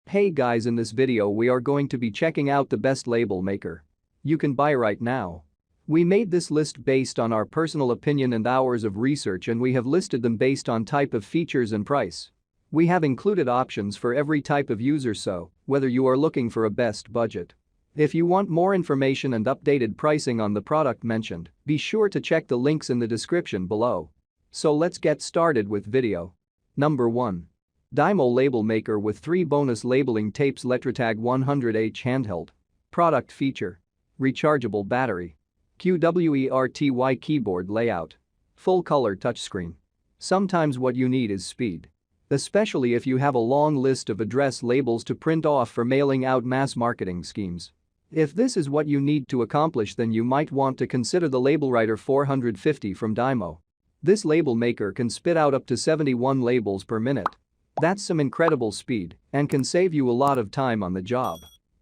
Hey guys, in this video we are going to be checking out the best label maker you can buy right now. We made this list based on our personal opinion and hours of research, and we have listed them based on type of features and price. We have included options for every type of user, so whether you are looking for a best budget. If you want more information and updated pricing on the product mentioned, be sure to check the links in the description below. So let's get started with video. Number 1. Dymo Label Maker with 3 bonus labeling tapes. Letrotag 100H handheld. Product feature. Rechargeable battery. QWERTY keyboard layout. Full color touchscreen. Sometimes what you need is speed. Especially if you have a long list of address labels to print off for mailing out mass marketing schemes. If this is what you need to accomplish, then you might want to consider the LabelWriter 450 from Dymo. This label maker can spit out up to 71 labels per minute. That's some incredible speed and can save you a lot of time on the job.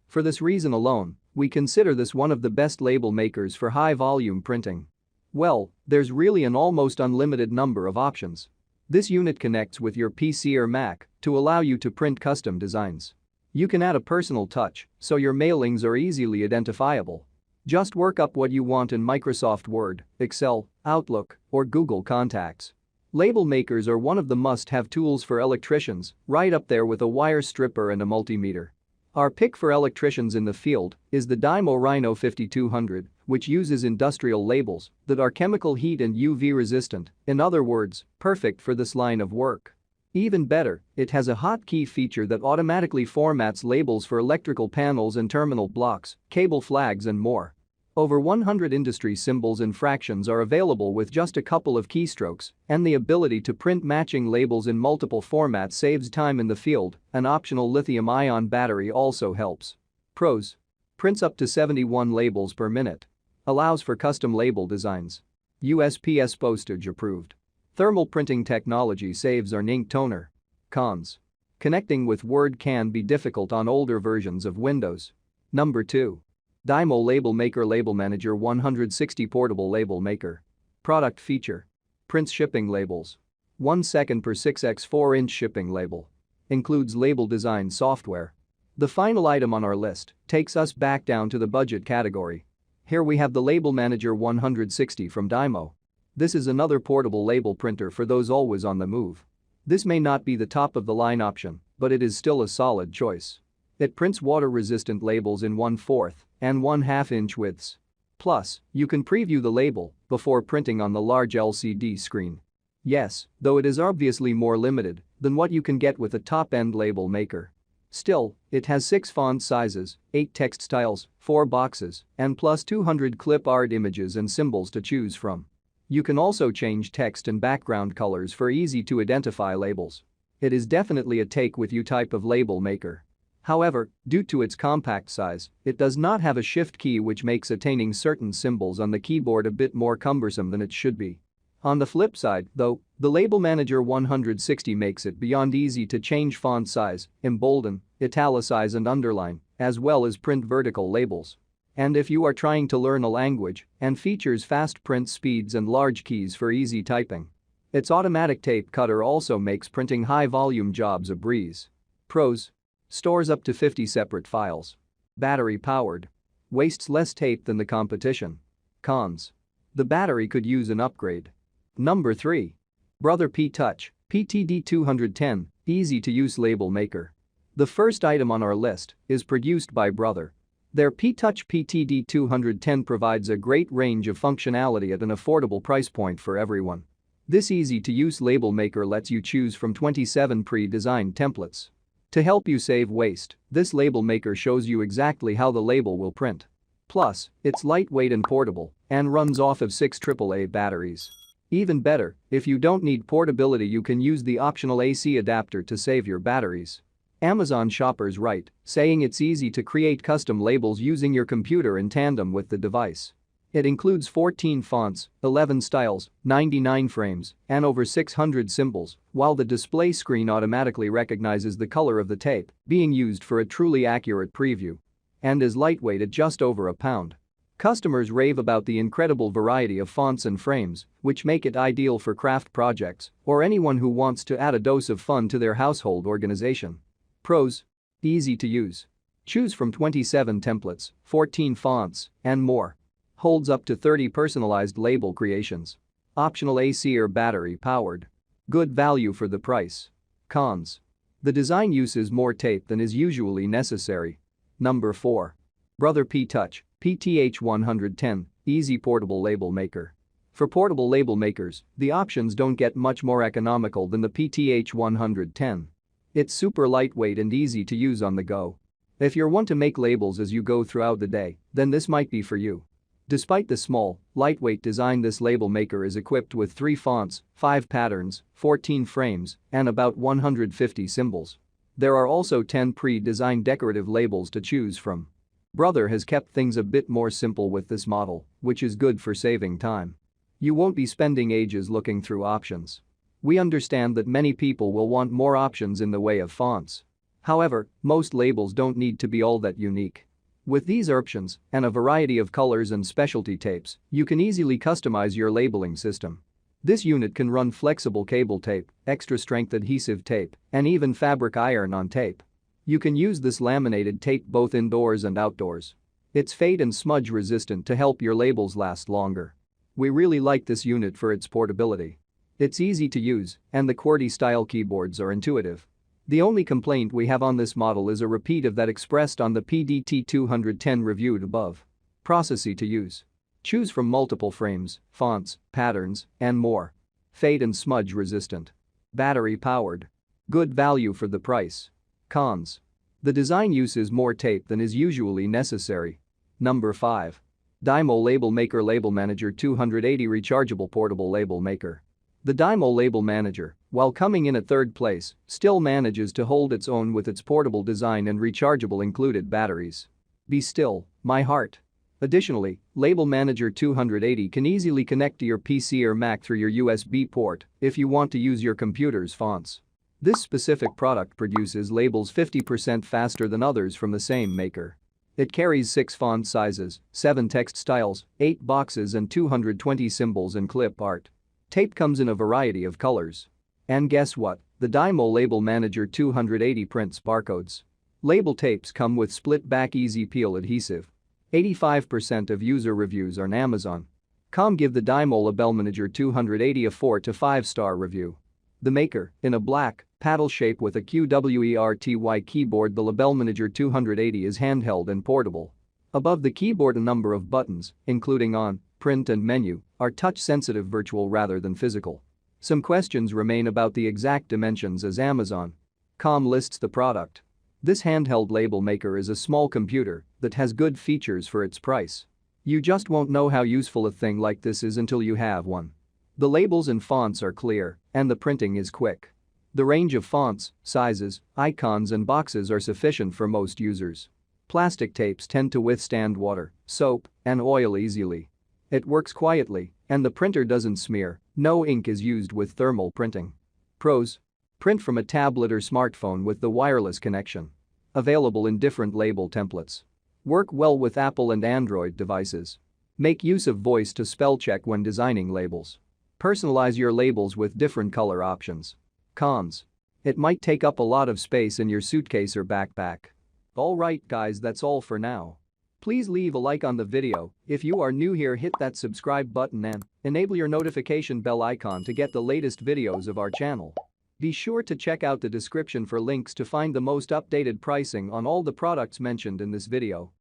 For this reason alone, we consider this one of the best label makers for high-volume printing. Well, there's really an almost unlimited number of options. This unit connects with your PC or Mac to allow you to print custom designs. You can add a personal touch so your mailings are easily identifiable. Just work up what you want in Microsoft Word, Excel, Outlook, or Google Contacts. Label makers are one of the must-have tools for electricians, right up there with a wire stripper and a multimeter. Our pick for electricians in the field is the Dymo Rhino 5200, which uses industrial labels that are chemical heat and UV resistant, in other words, perfect for this line of work. Even better, it has a hotkey feature that automatically formats labels for electrical panels and terminal blocks, cable flags and more. Over 100 industry symbols and fractions are available with just a couple of keystrokes, and the ability to print matching labels in multiple formats saves time in the field. An optional lithium-ion battery also helps. Pros: prints up to 71 labels per minute. Allows for custom label designs. USPS postage approved. Thermal printing technology saves on ink toner. Cons: connecting with Word can be difficult on older versions of Windows. Number 2. Dymo Label Maker LabelManager 160 Portable Label Maker. Product feature. Prints shipping labels. 1 second per 6x 4-inch shipping label. Includes label design software. The final item on our list takes us back down to the budget category. Here we have the LabelManager 160 from Dymo. This is another portable label printer for those always on the move. This may not be the top of the line option, but it is still a solid choice. It prints water-resistant labels in 1/4 and 1/2 inch widths. Plus, you can preview the label before printing on the large LCD screen. Yes, though it is obviously more limited than what you can get with a top-end label maker. Still, it has 6 font sizes, 8 text styles, 4 boxes, and plus 200 clip art images and symbols to choose from. You can also change text and background colors for easy-to-identify labels. It is definitely a take-with-you type of label maker. However, due to its compact size, it does not have a shift key, which makes attaining certain symbols on the keyboard a bit more cumbersome than it should be. On the flip side, though, the LabelManager 160 makes it beyond easy to change font size, embolden, italicize and underline, as well as print vertical labels. And if you are trying to learn a language and features fast print speeds and large keys for easy typing. Its automatic tape cutter also makes printing high-volume jobs a breeze. Pros: stores up to 50 separate files. Battery powered. Wastes less tape than the competition. Cons: the battery could use an upgrade. Number 3. Brother P-Touch PTD210 Easy to use label maker. The first item on our list is produced by Brother. Their P-Touch PTD210 provides a great range of functionality at an affordable price point for everyone. This easy-to-use label maker lets you choose from 27 pre-designed templates. To help you save waste, this label maker shows you exactly how the label will print. Plus, it's lightweight and portable and runs off of 6 AAA batteries. Even better, if you don't need portability, you can use the optional AC adapter to save your batteries. Amazon shoppers write, saying it's easy to create custom labels using your computer in tandem with the device. It includes 14 fonts, 11 styles, 99 frames, and over 600 symbols, while the display screen automatically recognizes the color of the tape being used for a truly accurate preview. And is lightweight at just over a pound. Customers rave about the incredible variety of fonts and frames, which make it ideal for craft projects or anyone who wants to add a dose of fun to their household organization. Pros: Easy to use. Choose from 27 templates, 14 fonts, and more. Holds up to 30 personalized label creations. Optional AC or battery powered. Good value for the price. Cons. The design uses more tape than is usually necessary. Number 4. Brother P Touch, PTH110, Easy Portable Label Maker. For portable label makers, the options don't get much more economical than the PTH110. It's super lightweight and easy to use on the go. If you're one to make labels as you go throughout the day, then this might be for you. Despite the small, lightweight design, this label maker is equipped with 3 fonts, 5 patterns, 14 frames, and about 150 symbols. There are also 10 pre-designed decorative labels to choose from. Brother has kept things a bit more simple with this model, which is good for saving time. You won't be spending ages looking through options. We understand that many people will want more options in the way of fonts. However, most labels don't need to be all that unique. With these options and a variety of colors and specialty tapes, you can easily customize your labeling system. This unit can run flexible cable tape, extra strength adhesive tape, and even fabric iron-on tape. You can use this laminated tape both indoors and outdoors. It's fade and smudge resistant to help your labels last longer. We really like this unit for its portability. It's easy to use, and the QWERTY-style keyboards are intuitive. The only complaint we have on this model is a repeat of that expressed on the PDT210 reviewed above. Processy to use. Choose from multiple frames, fonts, patterns, and more. Fade and smudge resistant. Battery powered. Good value for the price. Cons. The design uses more tape than is usually necessary. Number 5. Dymo Label Maker LabelManager 280 Rechargeable Portable Label Maker. The Dymo LabelManager, while coming in at 3rd place, still manages to hold its own with its portable design and rechargeable included batteries. Be still, my heart. Additionally, LabelManager 280 can easily connect to your PC or Mac through your USB port if you want to use your computer's fonts. This specific product produces labels 50% faster than others from the same maker. It carries 6 font sizes, 7 text styles, 8 boxes and 220 symbols and clip art. Tape comes in a variety of colors. And guess what? The Dymo LabelManager 280 prints barcodes. Label tapes come with split-back easy peel adhesive. 85% of user reviews on Amazon.com give the Dymo LabelManager 280 a 4 to 5-star review. The maker, in a black, paddle shape with a QWERTY keyboard, the LabelManager 280 is handheld and portable. Above the keyboard, a number of buttons, including on, print and menu, are touch-sensitive virtual rather than physical. Some questions remain about the exact dimensions as Amazon.com lists the product. This handheld label maker is a small computer that has good features for its price. You just won't know how useful a thing like this is until you have one. The labels and fonts are clear, and the printing is quick. The range of fonts, sizes, icons and boxes are sufficient for most users. Plastic tapes tend to withstand water, soap, and oil easily. It works quietly, and the printer doesn't smear, no ink is used with thermal printing. Pros. Print from a tablet or smartphone with the wireless connection. Available in different label templates. Work well with Apple and Android devices. Make use of voice to spell check when designing labels. Personalize your labels with different color options. Cons. It might take up a lot of space in your suitcase or backpack. Alright guys, that's all for now. Please leave a like on the video. If you are new here, hit that subscribe button and enable your notification bell icon to get the latest videos of our channel. Be sure to check out the description for links to find the most updated pricing on all the products mentioned in this video.